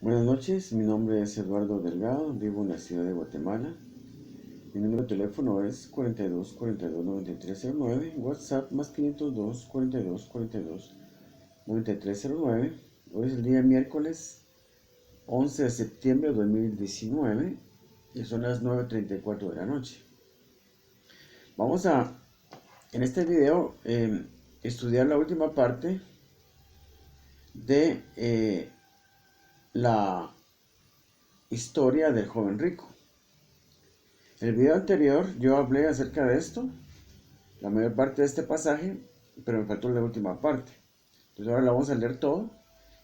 Buenas noches, mi nombre es Eduardo Delgado, vivo en la ciudad de Guatemala. Mi número de teléfono es 42 42 9309, WhatsApp más 502 42 42 9309. Hoy es el día miércoles 11 de septiembre de 2019 y son las 9:34 de la noche. Vamos a, en este video, estudiar la última parte de la historia del joven rico. En el video anterior yo hablé acerca de esto, la mayor parte de este pasaje, pero me faltó la última parte. Entonces ahora la vamos a leer todo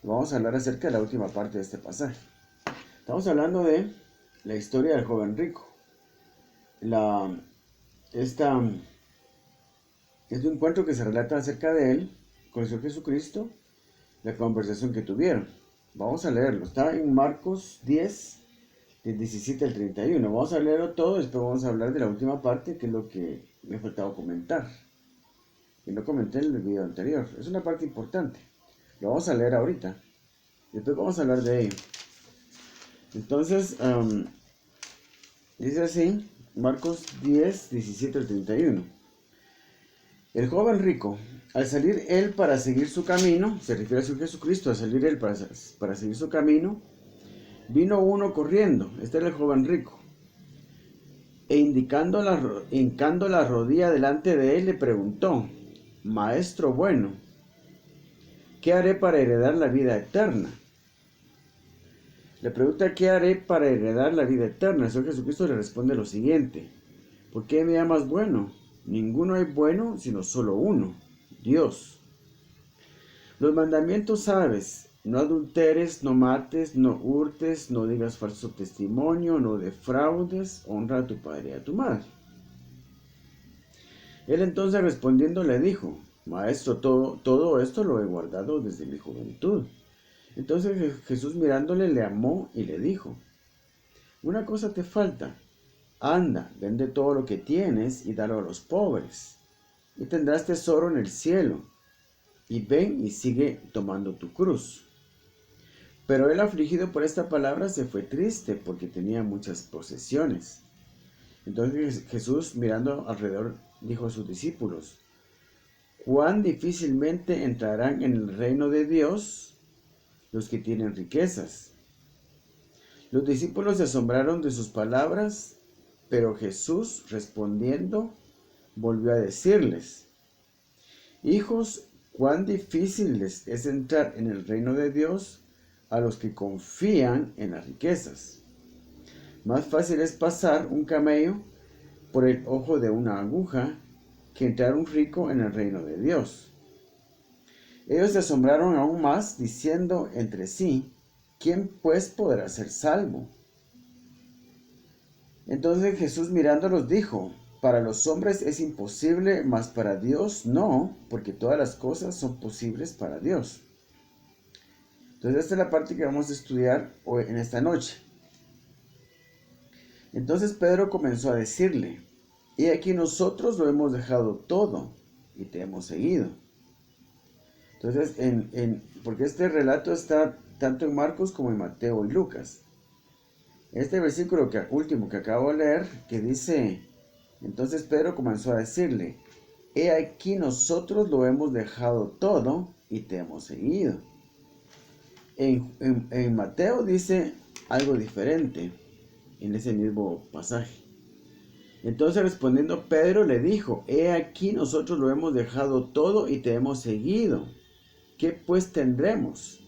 y vamos a hablar acerca de la última parte de este pasaje. Estamos hablando de la historia del joven rico. Esta es un encuentro que se relata acerca de él con el Señor Jesucristo, la conversación que tuvieron. Vamos a leerlo. Está en Marcos 10, del 17 al 31. Vamos a leerlo todo y después vamos a hablar de la última parte, que es lo que me ha faltado comentar. Y no comenté en el video anterior. Es una parte importante. Lo vamos a leer ahorita. Después vamos a hablar de ello. Entonces, dice así, Marcos 10, 17 al 31. El joven rico, al salir él para seguir su camino, se refiere a Señor Jesucristo, al salir él para seguir su camino, vino uno corriendo, este era el joven rico, e hincando la rodilla delante de él, le preguntó: Maestro bueno, ¿qué haré para heredar la vida eterna? Le pregunta: ¿qué haré para heredar la vida eterna? El Señor Jesucristo le responde lo siguiente: ¿por qué me llamas bueno? Ninguno hay bueno, sino solo uno, Dios. Los mandamientos sabes: no adulteres, no mates, no hurtes, no digas falso testimonio, no defraudes, honra a tu padre y a tu madre. Él entonces respondiendo le dijo: Maestro, todo esto lo he guardado desde mi juventud. Entonces Jesús mirándole le amó y le dijo: una cosa te falta. Anda, vende todo lo que tienes y dalo a los pobres, y tendrás tesoro en el cielo. Y ven y sigue tomando tu cruz. Pero él, afligido por esta palabra, se fue triste porque tenía muchas posesiones. Entonces Jesús, mirando alrededor, dijo a sus discípulos: cuán difícilmente entrarán en el reino de Dios los que tienen riquezas. Los discípulos se asombraron de sus palabras, pero Jesús, respondiendo, volvió a decirles: hijos, cuán difícil es entrar en el reino de Dios a los que confían en las riquezas. Más fácil es pasar un camello por el ojo de una aguja que entrar un rico en el reino de Dios. Ellos se asombraron aún más, diciendo entre sí: ¿quién pues podrá ser salvo? Entonces Jesús mirándolos dijo: para los hombres es imposible, mas para Dios no, porque todas las cosas son posibles para Dios. Entonces esta es la parte que vamos a estudiar hoy en esta noche. Entonces Pedro comenzó a decirle: he aquí nosotros lo hemos dejado todo y te hemos seguido. Entonces, porque este relato está tanto en Marcos como en Mateo y Lucas. Este versículo último que acabo de leer, que dice: entonces Pedro comenzó a decirle: he aquí nosotros lo hemos dejado todo y te hemos seguido. En Mateo dice algo diferente en ese mismo pasaje. Entonces respondiendo Pedro le dijo: he aquí nosotros lo hemos dejado todo y te hemos seguido. ¿Qué pues tendremos?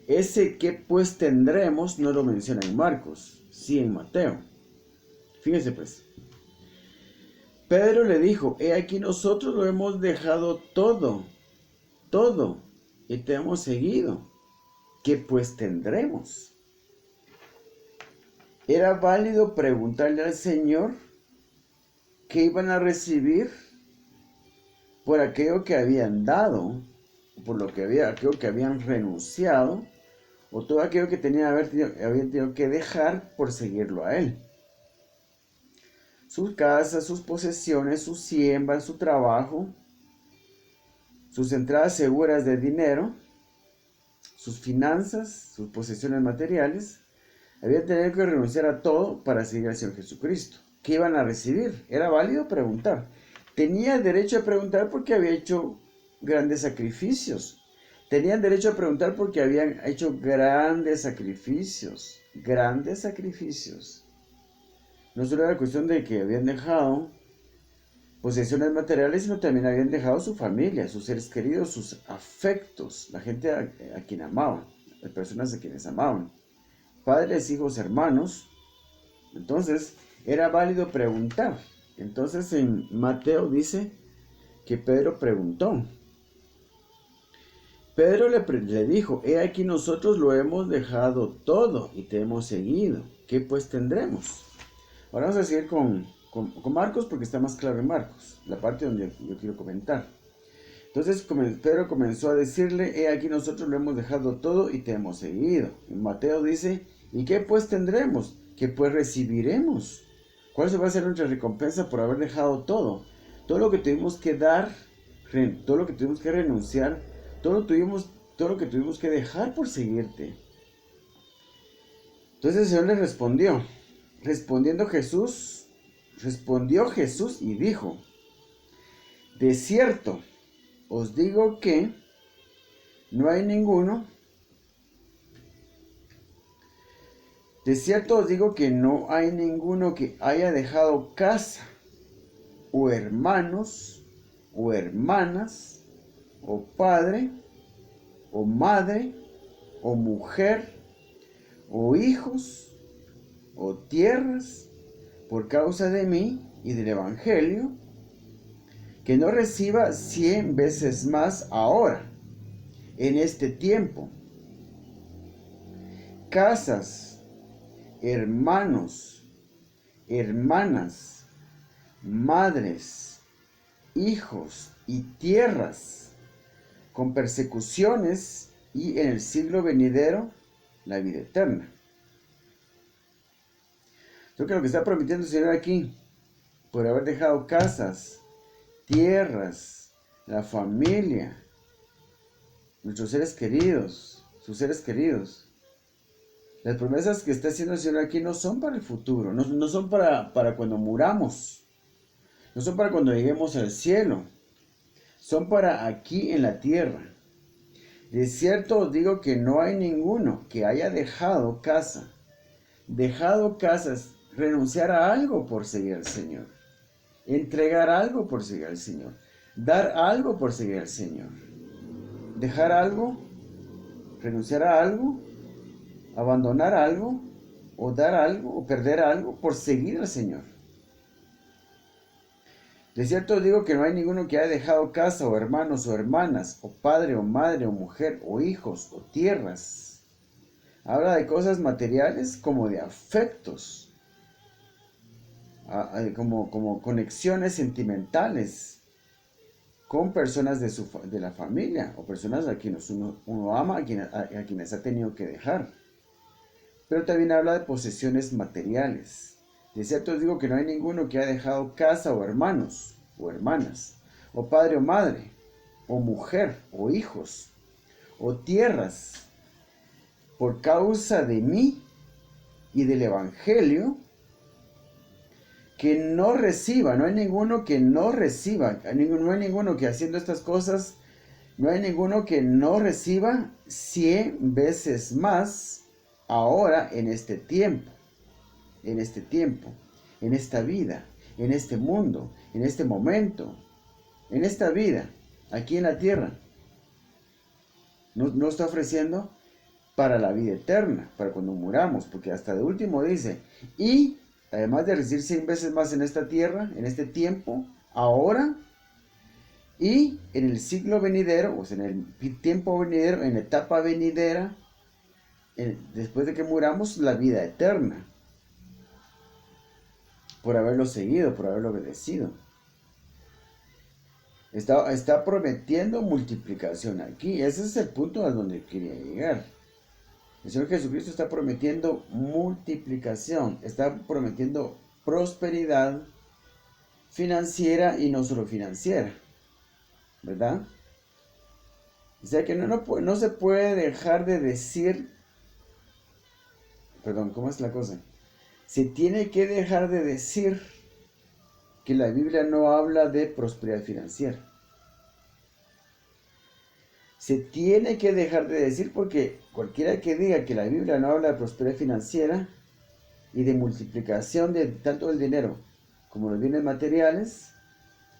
Ese ¿qué pues tendremos? No lo menciona en Marcos, sí en Mateo. Fíjense pues. Pedro le dijo: he aquí nosotros lo hemos dejado todo, y te hemos seguido. ¿Qué pues tendremos? Era válido preguntarle al Señor qué iban a recibir por aquello que habían dado, por aquello que habían renunciado, o todo aquello que habían tenido que dejar por seguirlo a Él. Sus casas, sus posesiones, sus siembras, su trabajo, sus entradas seguras de dinero, sus finanzas, sus posesiones materiales, habían tenido que renunciar a todo para seguir al Señor Jesucristo. ¿Qué iban a recibir? Era válido preguntar. Tenía derecho a preguntar porque había hecho grandes sacrificios. Tenían derecho a preguntar porque habían hecho grandes sacrificios. Grandes sacrificios. No solo era cuestión de que habían dejado posesiones materiales, sino también habían dejado su familia, sus seres queridos, sus afectos, la gente a quien amaban, las personas a quienes amaban, padres, hijos, hermanos. Entonces, era válido preguntar. Entonces, en Mateo dice que Pedro preguntó. Pedro le dijo, he aquí nosotros lo hemos dejado todo y te hemos seguido. ¿Qué pues tendremos? Ahora vamos a seguir con Marcos porque está más claro en Marcos, la parte donde yo quiero comentar. Entonces Pedro comenzó a decirle, he aquí nosotros lo hemos dejado todo y te hemos seguido. Y Mateo dice, ¿y qué pues tendremos? ¿Qué pues recibiremos? ¿Cuál se va a ser nuestra recompensa por haber dejado todo? Todo lo que tuvimos que dar, todo lo que tuvimos que renunciar, todo lo que tuvimos que dejar por seguirte. Entonces el Señor le respondió. Respondió Jesús y dijo, de cierto, os digo que no hay ninguno, de cierto os digo que no hay ninguno que haya dejado casa, o hermanos, o hermanas, o padre, o madre, o mujer, o hijos, o tierras, por causa de mí y del Evangelio, que no reciba 100 veces más ahora, en este tiempo, casas, hermanos, hermanas, madres, hijos y tierras, con persecuciones y en el siglo venidero la vida eterna. Creo que lo que está prometiendo el Señor aquí, por haber dejado casas, tierras, la familia, nuestros seres queridos, sus seres queridos. Las promesas que está haciendo el Señor aquí no son para el futuro, no son para cuando muramos, no son para cuando lleguemos al cielo, son para aquí en la tierra. De cierto os digo que no hay ninguno que haya dejado casa, dejado casas, renunciar a algo por seguir al Señor, entregar algo por seguir al Señor, dar algo por seguir al Señor, dejar algo, renunciar a algo, abandonar algo, o dar algo, o perder algo por seguir al Señor. De cierto os digo que no hay ninguno que haya dejado casa, o hermanos, o hermanas, o padre, o madre, o mujer, o hijos, o tierras. Habla de cosas materiales como de afectos, como conexiones sentimentales con personas de la familia, o personas a quienes uno ama, a quienes ha tenido que dejar. Pero también habla de posesiones materiales. De cierto os digo que no hay ninguno que haya dejado casa, o hermanos, o hermanas, o padre o madre, o mujer, o hijos, o tierras, por causa de mí y del Evangelio, que no reciba, no hay ninguno que no reciba, no hay ninguno que haciendo estas cosas, no hay ninguno que no reciba 100 veces más ahora en este tiempo, en esta vida, en este mundo, en este momento, en esta vida, aquí en la tierra. No está ofreciendo para la vida eterna, para cuando muramos, porque hasta de último dice, y además de recibir 100 veces más en esta tierra, en este tiempo, ahora, y en el siglo venidero, o sea, en el tiempo venidero, en la etapa venidera, después de que muramos, la vida eterna, por haberlo seguido, por haberlo obedecido. Está prometiendo multiplicación aquí. Ese es el punto a donde quería llegar. El Señor Jesucristo está prometiendo multiplicación, está prometiendo prosperidad financiera y no solo financiera, ¿verdad? O sea que no se puede dejar de decir, perdón, ¿cómo es la cosa? Se tiene que dejar de decir que la Biblia no habla de prosperidad financiera. Se tiene que dejar de decir porque cualquiera que diga que la Biblia no habla de prosperidad financiera y de multiplicación de tanto el dinero como los bienes materiales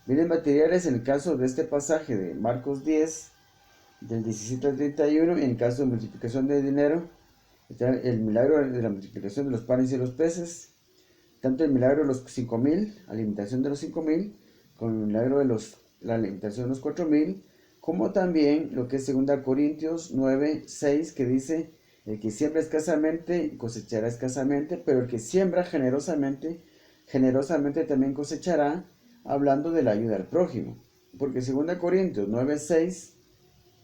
en el caso de este pasaje de Marcos 10, del 17 al 31, en el caso de multiplicación de dinero, está el milagro de la multiplicación de los panes y los peces, tanto el milagro de los 5.000, alimentación de los 5.000, como el milagro de la alimentación de los 4.000, como también lo que es 2 Corintios 9, 6, que dice, el que siembra escasamente cosechará escasamente, pero el que siembra generosamente, generosamente también cosechará, hablando de la ayuda al prójimo. Porque 2 Corintios 9, 6,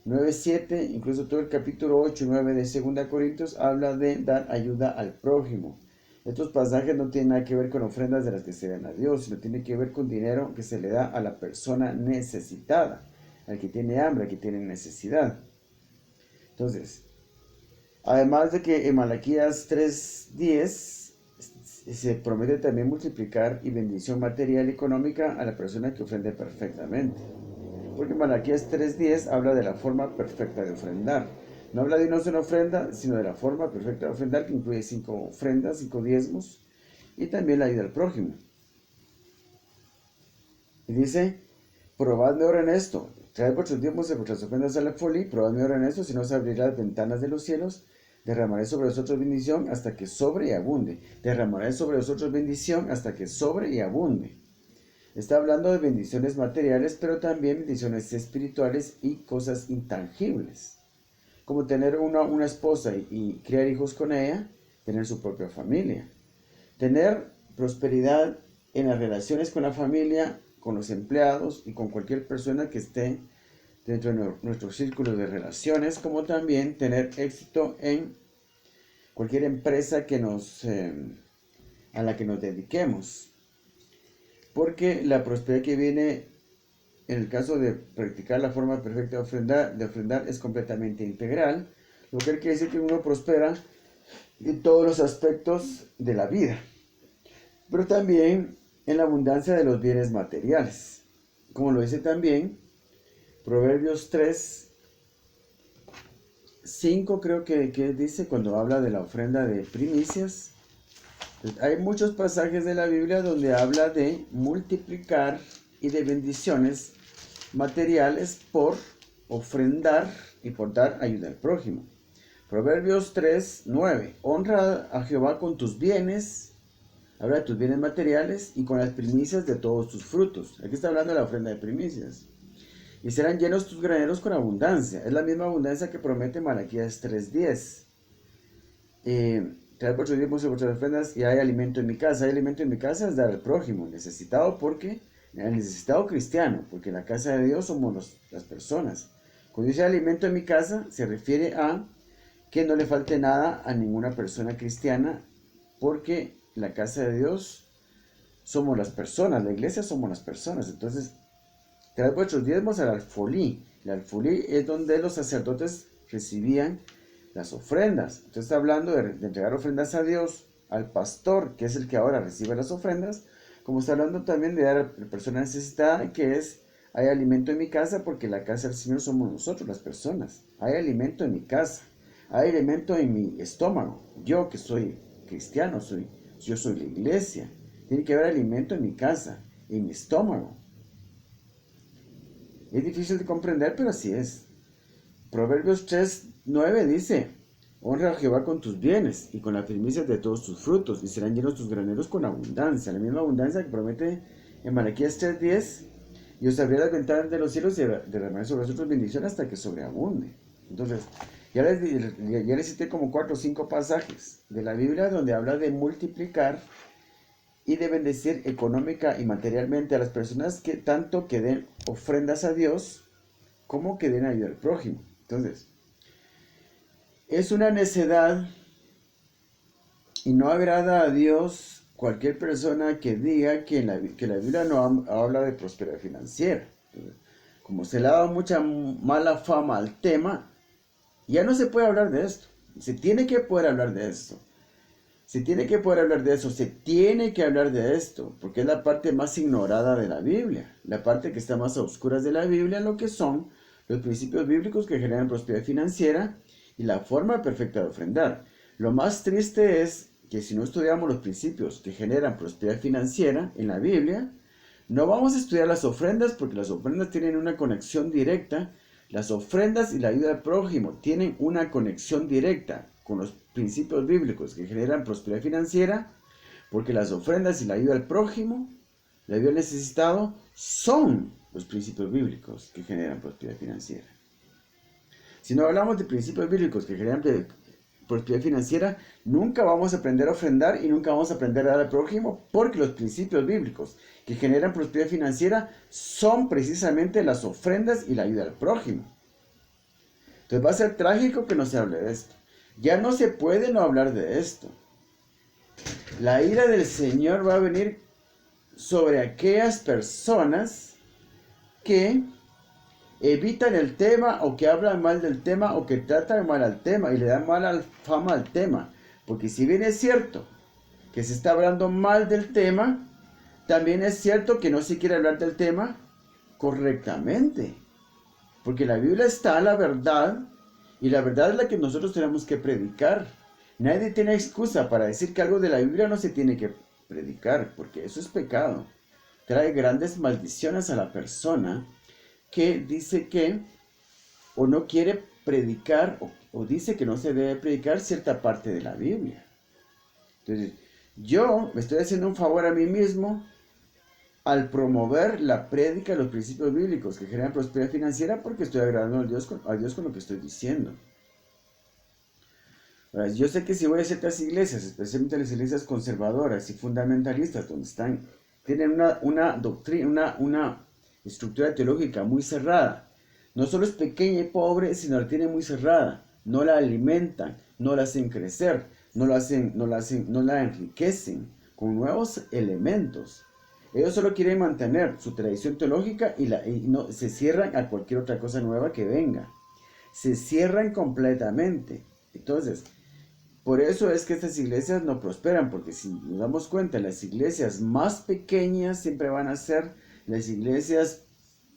9, 7, incluso todo el capítulo 8 y 9 de 2 Corintios habla de dar ayuda al prójimo. Estos pasajes no tienen nada que ver con ofrendas de las que se dan a Dios, sino tiene que ver con dinero que se le da a la persona necesitada, al que tiene hambre, al que tiene necesidad. Entonces, además de que en Malaquías 3:10 se promete también multiplicar y bendición material y económica a la persona que ofrende perfectamente. Porque Malaquías 3:10 habla de la forma perfecta de ofrendar. No habla de una sola ofrenda, sino de la forma perfecta de ofrendar, que incluye 5 ofrendas, 5 diezmos, y también la ayuda al prójimo. Y dice, probadme ahora en esto, traed vuestros diezmos y vuestras ofrendas al alfolí, probadme ahora en esto, si no se abrirán las ventanas de los cielos, derramaré sobre vosotros bendición hasta que sobre y abunde. Derramaré sobre vosotros bendición hasta que sobre y abunde. Está hablando de bendiciones materiales, pero también bendiciones espirituales y cosas intangibles, como tener una esposa y criar hijos con ella, tener su propia familia, tener prosperidad en las relaciones con la familia, con los empleados y con cualquier persona que esté dentro de nuestro círculo de relaciones, como también tener éxito en cualquier empresa a la que nos dediquemos. Porque la prosperidad que viene en el caso de practicar la forma perfecta de ofrendar es completamente integral, lo que quiere decir que uno prospera en todos los aspectos de la vida, pero también en la abundancia de los bienes materiales. Como lo dice también Proverbios 3, 5 creo que dice cuando habla de la ofrenda de primicias. Hay muchos pasajes de la Biblia donde habla de multiplicar y de bendiciones materiales por ofrendar y por dar ayuda al prójimo. Proverbios 3, 9. Honra a Jehová con tus bienes, habla de tus bienes materiales y con las primicias de todos tus frutos. Aquí está hablando de la ofrenda de primicias. Y serán llenos tus graneros con abundancia. Es la misma abundancia que promete Malaquías 3:10. Traed vuestros diezmos y vuestras ofrendas y hay alimento en mi casa. Hay alimento en mi casa es dar al prójimo, necesitado porque, el necesitado cristiano, porque en la casa de Dios somos las personas. Cuando dice alimento en mi casa, se refiere a que no le falte nada a ninguna persona cristiana, porque la casa de Dios somos las personas, la iglesia somos las personas. Entonces, traed vuestros diezmos al alfolí. El alfolí es donde los sacerdotes recibían las ofrendas. Entonces está hablando de entregar ofrendas a Dios, al pastor, que es el que ahora recibe las ofrendas, como está hablando también de dar a la persona necesitada, que es, hay alimento en mi casa, porque la casa del Señor somos nosotros, las personas. Hay alimento en mi casa, hay alimento en mi estómago. Yo que soy cristiano, yo soy la iglesia. Tiene que haber alimento en mi casa, en mi estómago. Es difícil de comprender, pero así es. Proverbios 3, 9 dice, honra a Jehová con tus bienes y con las primicias de todos tus frutos, y serán llenos tus graneros con abundancia. La misma abundancia que promete en Malaquías 3:10, y os abriré las ventanas de los cielos y derramaré sobre vosotros bendición hasta que sobreabunde. Entonces, ya les cité como 4 o 5 pasajes de la Biblia donde habla de multiplicar y de bendecir económica y materialmente a las personas que tanto que den ofrendas a Dios como que den ayuda al prójimo. Entonces, es una necedad y no agrada a Dios cualquier persona que diga que la Biblia no habla de prosperidad financiera. Entonces, como se le ha dado mucha mala fama al tema, ya no se puede hablar de esto. Se tiene que poder hablar de esto. Se tiene que poder hablar de eso, se tiene que hablar de esto, porque es la parte más ignorada de la Biblia, la parte que está más a oscuras de la Biblia, lo que son los principios bíblicos que generan prosperidad financiera y la forma perfecta de ofrendar. Lo más triste es que si no estudiamos los principios que generan prosperidad financiera en la Biblia, no vamos a estudiar las ofrendas porque las ofrendas tienen una conexión directa. Las ofrendas y la ayuda al prójimo tienen una conexión directa con los principios bíblicos que generan prosperidad financiera, porque las ofrendas y la ayuda al prójimo, la ayuda al necesitado, son los principios bíblicos que generan prosperidad financiera. Si no hablamos de principios bíblicos que generan prosperidad financiera, nunca vamos a aprender a ofrendar y nunca vamos a aprender a dar al prójimo, porque los principios bíblicos que generan prosperidad financiera son precisamente las ofrendas y la ayuda al prójimo. Entonces va a ser trágico que no se hable de esto. Ya no se puede no hablar de esto. La ira del Señor va a venir sobre aquellas personas que evitan el tema o que hablan mal del tema o que tratan mal al tema y le dan mala fama al tema. Porque si bien es cierto que se está hablando mal del tema, también es cierto que no se quiere hablar del tema correctamente. Porque en la Biblia está la verdad y la verdad es la que nosotros tenemos que predicar. Nadie tiene excusa para decir que algo de la Biblia no se tiene que predicar, porque eso es pecado. Trae grandes maldiciones a la persona que dice que o no quiere predicar o dice que no se debe predicar cierta parte de la Biblia. Entonces, yo me estoy haciendo un favor a mí mismo al promover la prédica de los principios bíblicos que generan prosperidad financiera, porque estoy agradando a Dios con lo que estoy diciendo. Ahora, yo sé que si voy a ciertas iglesias, especialmente las iglesias conservadoras y fundamentalistas, donde tienen una doctrina, una estructura teológica muy cerrada, no solo es pequeña y pobre, sino la tienen muy cerrada, no la alimentan, no la hacen crecer, no la enriquecen con nuevos elementos. Ellos solo quieren mantener su tradición teológica y no, se cierran a cualquier otra cosa nueva que venga. Se cierran completamente. Entonces, por eso es que estas iglesias no prosperan, porque si nos damos cuenta, las iglesias más pequeñas siempre van a ser las iglesias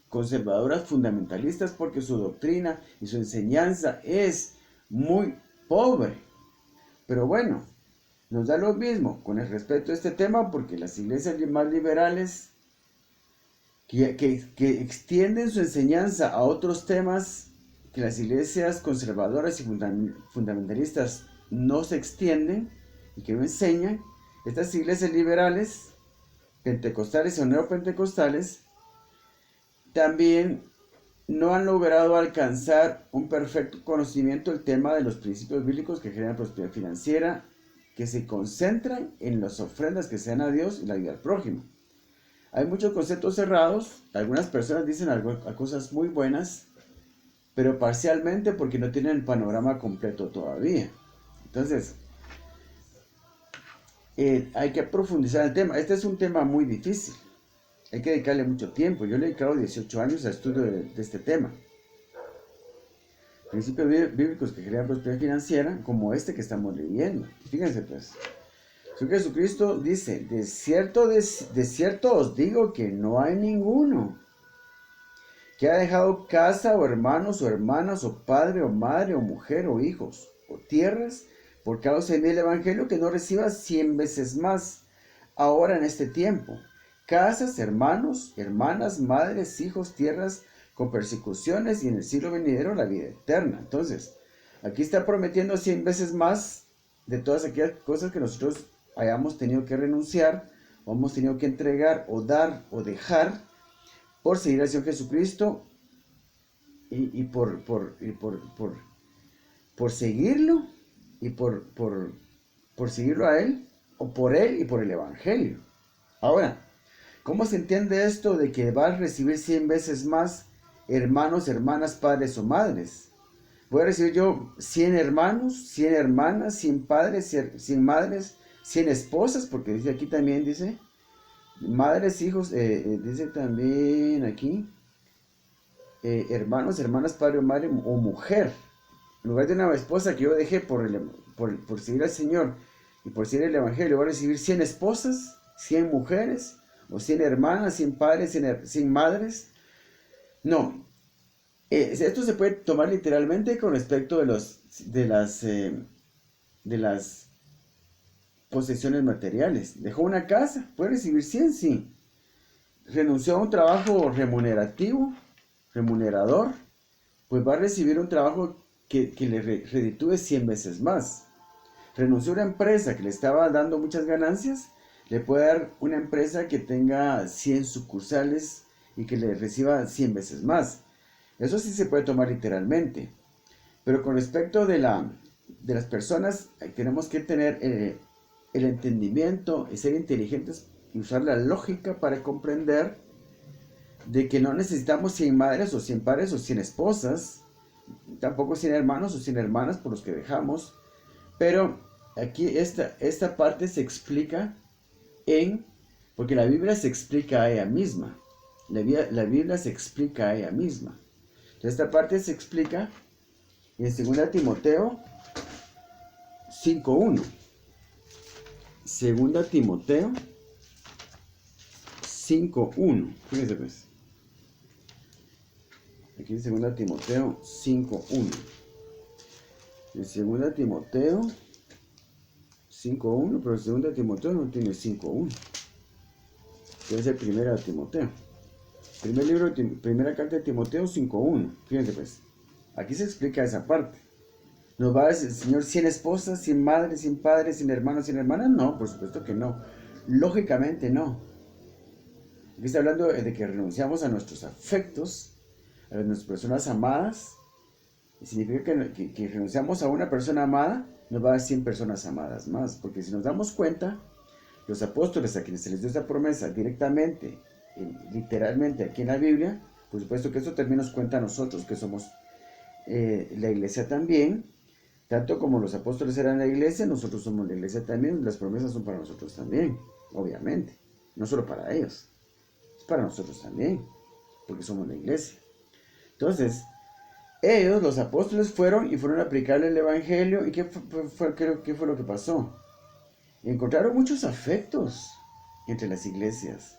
conservadoras fundamentalistas, porque su doctrina y su enseñanza es muy pobre. Pero bueno, nos da lo mismo con el respecto a este tema, porque las iglesias más liberales que extienden su enseñanza a otros temas que las iglesias conservadoras y fundamentalistas no se extienden y que no enseñan, estas iglesias liberales, pentecostales o neopentecostales, también no han logrado alcanzar un perfecto conocimiento del tema de los principios bíblicos que generan prosperidad financiera, que se concentran en las ofrendas que se dan a Dios y la ayuda al prójimo. Hay muchos conceptos cerrados, algunas personas dicen cosas muy buenas, pero parcialmente porque no tienen el panorama completo todavía. Entonces, hay que profundizar en el tema. Este es un tema muy difícil. Hay que dedicarle mucho tiempo. Yo le he dedicado 18 años al estudio de este tema. Principios bíblicos que crean prosperidad financiera, como este que estamos leyendo. Fíjense pues. Jesucristo dice, de cierto os digo que no hay ninguno que ha dejado casa o hermanos o hermanas o padre o madre o mujer o hijos o tierras por causa de mí el evangelio que no reciba 100 veces más ahora en este tiempo. Casas, hermanos, hermanas, madres, hijos, tierras con persecuciones y en el siglo venidero la vida eterna. Entonces, aquí está prometiendo 100 veces más de todas aquellas cosas que nosotros hayamos tenido que renunciar, o hemos tenido que entregar, o dar, o dejar, por seguir al Señor Jesucristo, y por seguirlo, y por seguirlo a Él, o por Él y por el Evangelio. Ahora, ¿cómo se entiende esto de que va a recibir 100 veces más hermanos, hermanas, padres o madres? Voy a recibir yo 100 hermanos, 100 hermanas, 100 padres, 100 madres, 100 esposas, porque dice aquí también, dice, madres, hijos, dice también aquí, hermanos, hermanas, padre o madre o mujer. En lugar de una esposa que yo dejé por seguir al Señor y por seguir el Evangelio, voy a recibir 100 esposas, 100 mujeres, o 100 hermanas, 100 padres, 100 madres. No, esto se puede tomar literalmente con respecto de las posesiones materiales. Dejó una casa, puede recibir 100, sí. Renunció a un trabajo remunerador, pues va a recibir un trabajo que le reditúe 100 veces más. Renunció a una empresa que le estaba dando muchas ganancias, le puede dar una empresa que tenga 100 sucursales y que le reciba 100 veces más. Eso sí se puede tomar literalmente. Pero con respecto de las personas, tenemos que tener el entendimiento y ser inteligentes y usar la lógica para comprender de que no necesitamos 100 madres o 100 padres o 100 esposas, tampoco 100 hermanos o 100 hermanas por los que dejamos, pero aquí esta parte se explica porque la Biblia se explica a ella misma, la Biblia se explica a ella misma. Entonces, esta parte se explica en 2 Timoteo 5:1. 2 Timoteo 5:1. Fíjense pues. Aquí en 2 Timoteo 5:1. En 2 Timoteo 5:1, pero 2 Timoteo no tiene 5:1. Debe ser 1 Timoteo. Primera carta de Timoteo 5:1. Fíjense pues. Aquí se explica esa parte. ¿Nos va a decir el Señor 100 esposas, 100 madres, 100 padres, 100 hermanos, 100 hermanas? No, por supuesto que no. Lógicamente no. Aquí está hablando de que renunciamos a nuestros afectos, a nuestras personas amadas. Y significa que renunciamos a una persona amada, nos va a dar 100 personas amadas más. Porque si nos damos cuenta, los apóstoles a quienes se les dio esta promesa directamente, literalmente aquí en la Biblia, por supuesto que eso también nos cuenta a nosotros, que somos la iglesia también. Tanto como los apóstoles eran la iglesia, nosotros somos la iglesia también. Las promesas son para nosotros también, obviamente. No solo para ellos, es para nosotros también, porque somos la iglesia. Entonces, ellos, los apóstoles, fueron a aplicarle el evangelio. ¿Y qué fue lo que pasó? Encontraron muchos afectos entre las iglesias.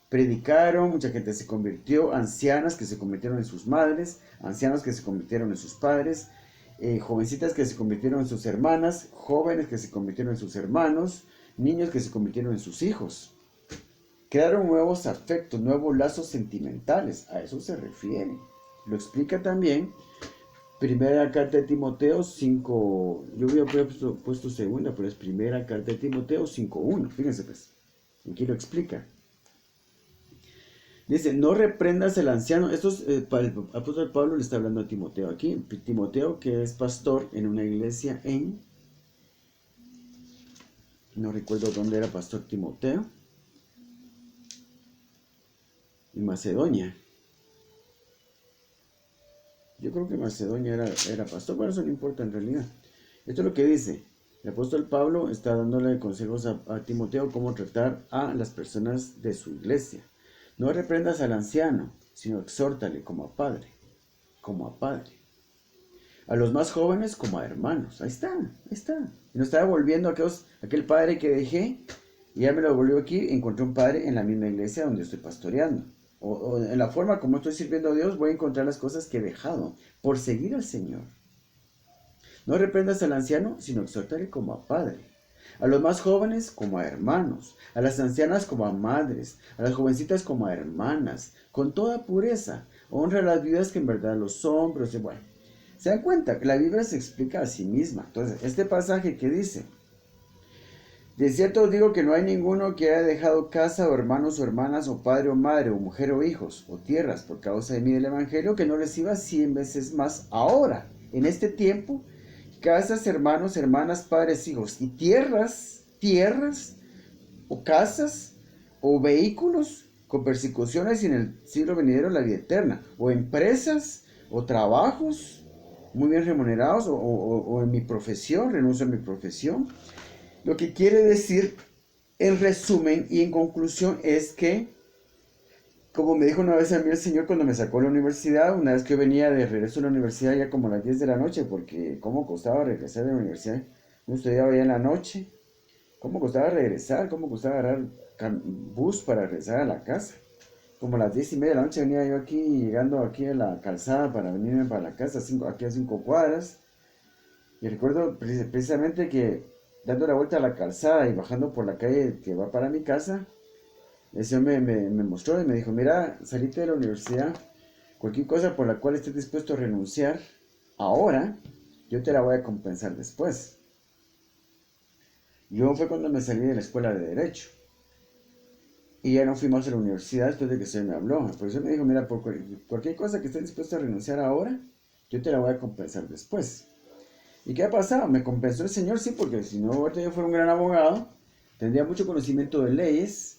Predicaron, mucha gente se convirtió, ancianas que se convirtieron en sus madres, ancianos que se convirtieron en sus padres, jovencitas que se convirtieron en sus hermanas, jóvenes que se convirtieron en sus hermanos, niños que se convirtieron en sus hijos. Crearon nuevos afectos, nuevos lazos sentimentales, a eso se refiere. Lo explica también Primera carta de Timoteo 5, yo había puesto segunda, pero es Primera carta de Timoteo 5:1, fíjense pues, aquí lo explica. Dice, no reprendas al anciano. Esto es, el apóstol Pablo le está hablando a Timoteo aquí. Timoteo, que es pastor en una iglesia no recuerdo dónde era pastor Timoteo, en Macedonia. Yo creo que Macedonia era pastor, pero eso no importa en realidad. Esto es lo que dice. El apóstol Pablo está dándole consejos a Timoteo cómo tratar a las personas de su iglesia. No reprendas al anciano, sino exhórtale como a padre. Como a padre. A los más jóvenes como a hermanos. Ahí está. Y nos estaba volviendo aquel padre que dejé, y ya me lo volvió aquí. Encontré un padre en la misma iglesia donde estoy pastoreando. O en la forma como estoy sirviendo a Dios, voy a encontrar las cosas que he dejado por seguir al Señor. No reprendas al anciano, sino exhórtale como a padre. A los más jóvenes como a hermanos, a las ancianas como a madres, a las jovencitas como a hermanas, con toda pureza. Honra a las viudas que en verdad lo son, pero bueno. ¿Se dan cuenta? Que la Biblia se explica a sí misma. Entonces, este pasaje que dice, de cierto os digo que no hay ninguno que haya dejado casa o hermanos o hermanas o padre o madre o mujer o hijos o tierras por causa de mí del Evangelio que no reciba 100 veces más ahora, en este tiempo, casas, hermanos, hermanas, padres, hijos y tierras o casas o vehículos con persecuciones y en el siglo venidero la vida eterna, o empresas o trabajos muy bien remunerados o en mi profesión, renuncio a mi profesión. Lo que quiere decir, en resumen y en conclusión, es que Como me dijo una vez a mí el Señor cuando me sacó de la universidad, una vez que yo venía de regreso a la universidad ya como a las 10 de la noche, porque cómo costaba regresar de la universidad. Yo estudiaba ya en la noche, cómo costaba regresar, cómo costaba agarrar bus para regresar a la casa. Como a las 10:30 de la noche venía yo aquí, llegando aquí a la calzada para venirme para la casa, aquí a 5 cuadras. Y recuerdo precisamente que dando la vuelta a la calzada y bajando por la calle que va para mi casa, el Señor me mostró y me dijo, mira, salite de la universidad, cualquier cosa por la cual estés dispuesto a renunciar ahora, yo te la voy a compensar después. Yo fue cuando me salí de la escuela de Derecho. Y ya no fui más a la universidad después de que se me habló. Por eso me dijo, mira, por cualquier cosa que estés dispuesto a renunciar ahora, yo te la voy a compensar después. ¿Y qué ha pasado? Me compensó el Señor, sí, porque si no ahorita yo fuera un gran abogado, tendría mucho conocimiento de leyes,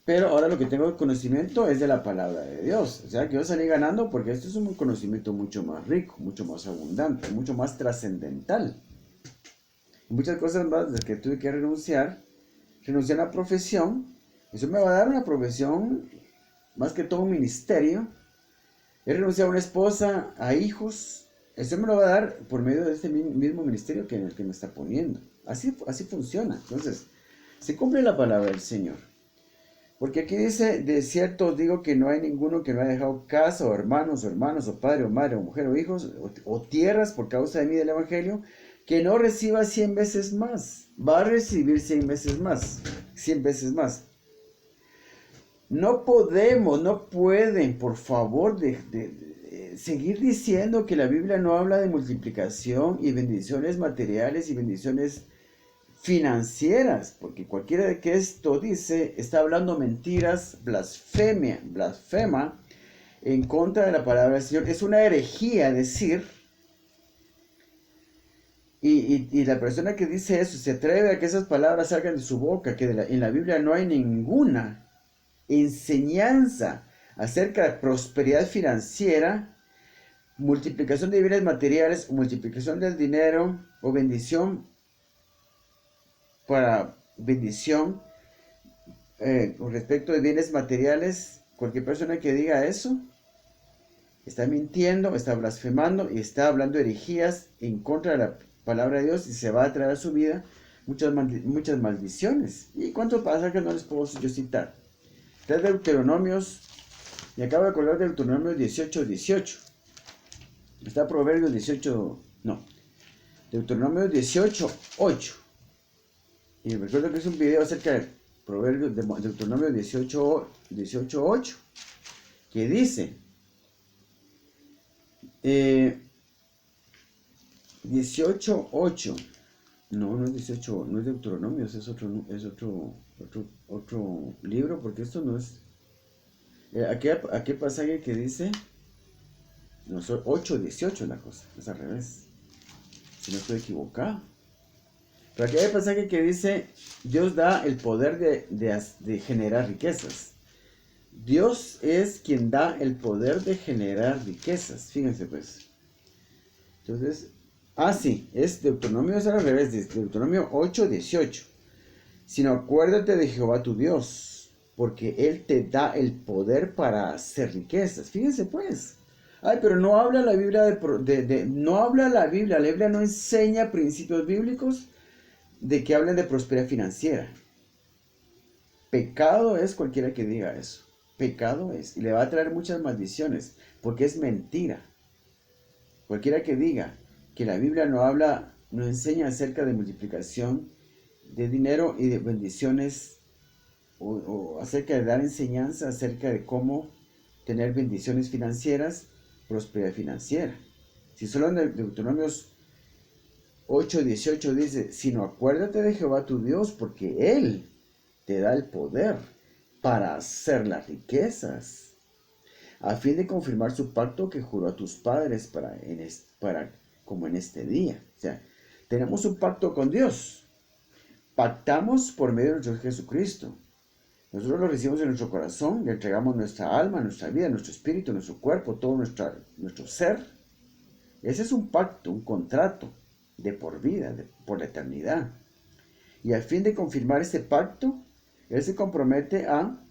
pero ahora lo que tengo de conocimiento es de la palabra de Dios. O sea, que yo salí ganando porque esto es un conocimiento mucho más rico, mucho más abundante, mucho más trascendental. Y muchas cosas más de las que tuve que renunciar a la profesión. Eso me va a dar una profesión, más que todo un ministerio. He renunciado a una esposa, a hijos. Eso me lo va a dar por medio de este mismo ministerio en el que me está poniendo. Así funciona. Entonces, se cumple la palabra del Señor. Porque aquí dice, de cierto os digo que no hay ninguno que no haya dejado casa o hermanos, o padre, o madre, o mujer, o hijos, o tierras por causa de mí del Evangelio, que no reciba 100 veces más. Va a recibir 100 veces más. 100 veces más. No podemos, no pueden, por favor, seguir diciendo que la Biblia no habla de multiplicación y bendiciones materiales y bendiciones financieras, porque cualquiera de que esto dice está hablando mentiras, blasfema en contra de la palabra del Señor. Es una herejía decir, y la persona que dice eso se atreve a que esas palabras salgan de su boca, que en la Biblia no hay ninguna enseñanza acerca de prosperidad financiera, multiplicación de bienes materiales, multiplicación del dinero o bendición para bendición con respecto de bienes materiales. Cualquier persona que diga eso está mintiendo, está blasfemando y está hablando herejías en contra de la palabra de Dios y se va a traer a su vida muchas maldiciones. ¿Y cuánto pasa que no les puedo yo citar? Tres Deuteronomios, me acabo de acordar de Deuteronomio 18:18. Está Proverbios 18, no, Deuteronomio 18:8. Y recuerdo que es un video acerca de Proverbios de Deuteronomio 18:8, que dice, 18:8, no es 18, no es Deuteronomio, es otro libro, porque esto no es, ¿a qué pasaje que dice? No, 8:18 es la cosa, es al revés, si no estoy equivocado. Pero aquí hay un pasaje que dice, Dios da el poder de generar riquezas. Dios es quien da el poder de generar riquezas. Fíjense pues. Entonces, sí, es Deuteronomio, es al revés, Deuteronomio 8:18. Sino acuérdate de Jehová tu Dios, porque Él te da el poder para hacer riquezas. Fíjense pues. Ay, pero no habla la Biblia no habla la Biblia no enseña principios bíblicos de que hablen de prosperidad financiera. Pecado es cualquiera que diga eso. Pecado es. Y le va a traer muchas maldiciones, porque es mentira. Cualquiera que diga que la Biblia no enseña acerca de multiplicación de dinero y de bendiciones, o acerca de dar enseñanza acerca de cómo tener bendiciones financieras, prosperidad financiera. Si solo en Deuteronomios 8:18 dice, sino acuérdate de Jehová tu Dios, porque Él te da el poder para hacer las riquezas, a fin de confirmar su pacto que juró a tus padres como en este día. O sea, tenemos un pacto con Dios. Pactamos por medio de nuestro Jesucristo. Nosotros lo recibimos en nuestro corazón, le entregamos nuestra alma, nuestra vida, nuestro espíritu, nuestro cuerpo, todo nuestro ser. Ese es un pacto, un contrato de por vida, por la eternidad. Y a fin de confirmar ese pacto, Él se compromete a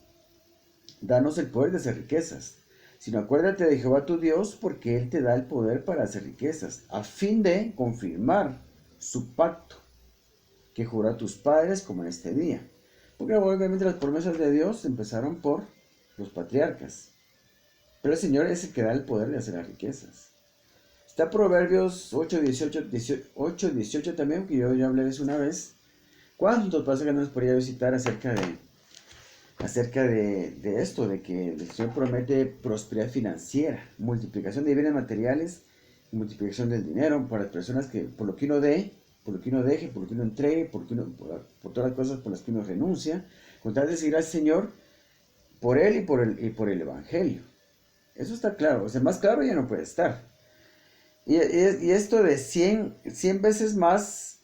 danos el poder de hacer riquezas, sino acuérdate de Jehová tu Dios, porque Él te da el poder para hacer riquezas, a fin de confirmar su pacto que juró a tus padres como en este día. Porque obviamente las promesas de Dios empezaron por los patriarcas, pero el Señor es el que da el poder de hacer las riquezas. Está Proverbios 8:18 también, que yo ya hablé de eso una vez. ¿Cuántos pasajes nos podría visitar acerca de esto, de que el Señor promete prosperidad financiera, multiplicación de bienes materiales y multiplicación del dinero para las personas que, por lo que uno dé, por lo que uno deje, por lo que uno entregue, por todas las cosas por las que uno renuncia, con tal de seguir al Señor por Él y por el Evangelio? Eso está claro, o sea, más claro ya no puede estar. Y esto de 100 veces más,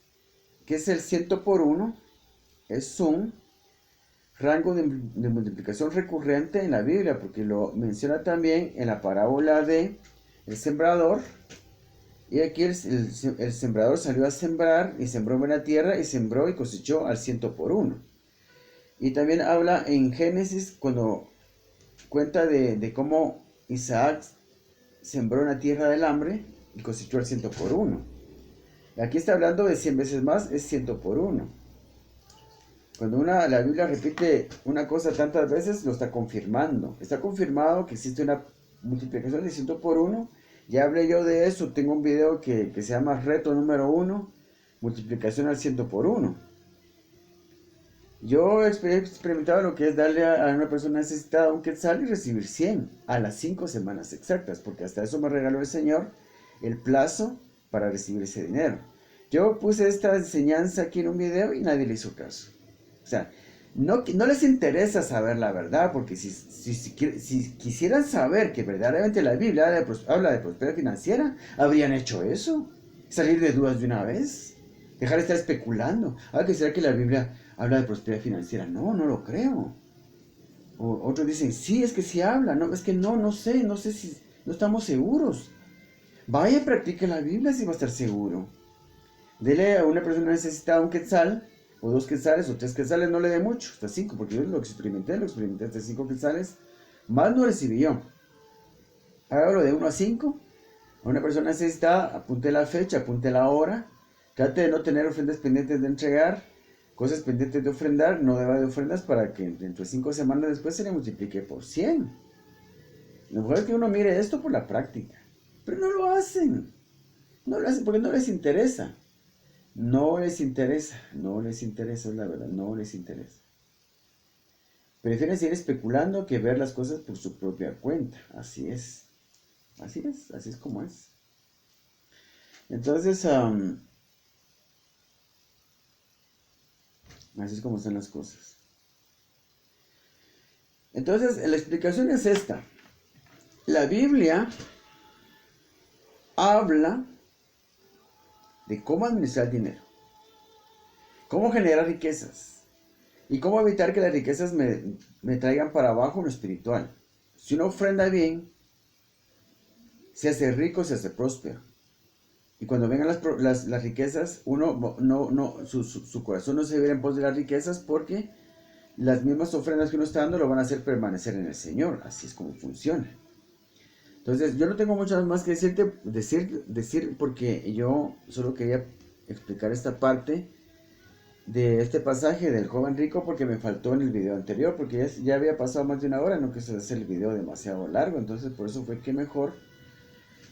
que es el 100 por 1, es un rango de multiplicación recurrente en la Biblia, porque lo menciona también en la parábola de el sembrador. Y aquí el sembrador salió a sembrar y sembró buena tierra y sembró y cosechó al 100 por 1. Y también habla en Génesis cuando cuenta de cómo Isaac sembró en la tierra del hambre y cosechó al 100 por 1. Aquí está hablando de 100 veces más, es 100 por 1. Cuando la Biblia repite una cosa tantas veces, lo está confirmando. Está confirmado que existe una multiplicación de 100 por 1. Ya hablé yo de eso, tengo un video que se llama Reto número 1, multiplicación al 100 por 1. Yo he experimentado lo que es darle a una persona necesitada un quetzal y recibir 100 a las 5 semanas exactas, porque hasta eso me regaló el Señor el plazo para recibir ese dinero. Yo puse esta enseñanza aquí en un video y nadie le hizo caso. O sea, no les interesa saber la verdad, porque si quisieran saber que verdaderamente la Biblia habla de prosperidad financiera, habrían hecho eso. Salir de dudas de una vez. Dejar de estar especulando. ¿Que será que la Biblia habla de prosperidad financiera? No, no lo creo. O otros dicen, sí, es que sí habla. No, es que no sé si, no estamos seguros. Vaya y practique la Biblia si va a estar seguro. Dele a una persona necesitada un quetzal, o 2 quetzales, o 3 quetzales, no le dé mucho, hasta 5, porque yo lo experimenté hasta 5 quetzales, más no recibí yo. Hágalo de 1 a 5, a una persona necesitada, apunte la fecha, apunte la hora, trate de no tener ofrendas pendientes de entregar, cosas pendientes de ofrendar, no deba de ofrendas para que dentro de 5 semanas después se le multiplique por 100. Lo mejor es que uno mire esto por la práctica, pero no lo hacen porque no les interesa. No les interesa, es la verdad, no les interesa. Prefieren seguir especulando que ver las cosas por su propia cuenta. Así es como es. Entonces, así es como están las cosas. Entonces, la explicación es esta. La Biblia habla de cómo administrar el dinero, cómo generar riquezas y cómo evitar que las riquezas me traigan para abajo en lo espiritual. Si uno ofrenda bien, se hace rico, se hace próspero. Y cuando vengan las riquezas, su corazón no se ve en pos de las riquezas, porque las mismas ofrendas que uno está dando lo van a hacer permanecer en el Señor. Así es como funciona. Entonces, yo no tengo mucho más que decir porque yo solo quería explicar esta parte de este pasaje del joven rico, porque me faltó en el video anterior, porque ya había pasado más de 1 hora, no quise hacer el video demasiado largo. Entonces, por eso fue que mejor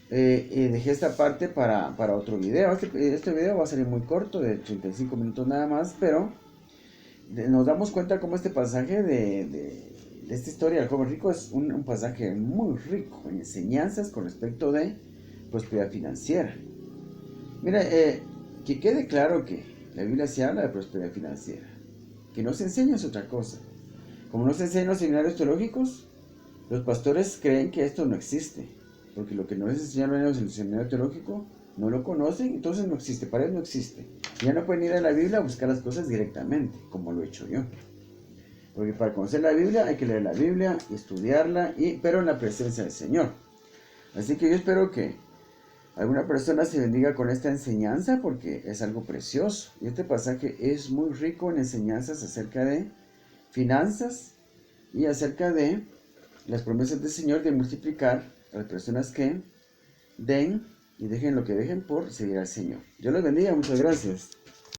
dejé esta parte para otro video. Este video va a salir muy corto, de 35 minutos nada más, pero nos damos cuenta cómo este pasaje de esta historia del joven rico es un pasaje muy rico en enseñanzas con respecto de prosperidad financiera. Mira, que quede claro que la Biblia se habla de prosperidad financiera. Que no se enseña es otra cosa. Como no se enseña en los seminarios teológicos, los pastores creen que esto no existe, porque lo que no les enseñaron en el seminario teológico no lo conocen, entonces no existe, para ellos no existe. Ya no pueden ir a la Biblia a buscar las cosas directamente, como lo he hecho yo. Porque para conocer la Biblia hay que leer la Biblia y estudiarla, pero en la presencia del Señor. Así que yo espero que alguna persona se bendiga con esta enseñanza, porque es algo precioso. Y este pasaje es muy rico en enseñanzas acerca de finanzas y acerca de las promesas del Señor de multiplicar a las personas que den y dejen lo que dejen por seguir al Señor. Dios los bendiga, muchas gracias.